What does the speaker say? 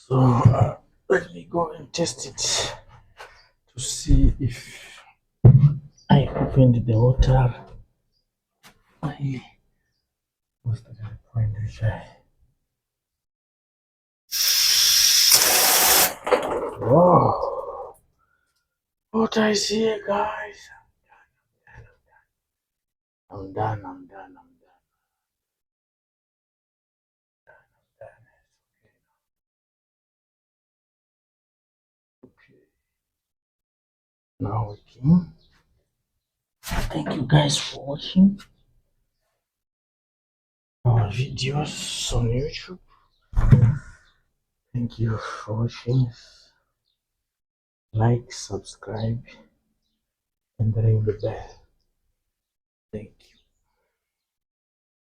So let me go and test it to see if I opened the water. I was at the point which Whoa! What I see, guys. I'm done. I'm done. I'm done. Okay. Now we can. Thank you guys for watching our videos on YouTube. Thank you for watching. Like, subscribe, and ring the bell. Thank you.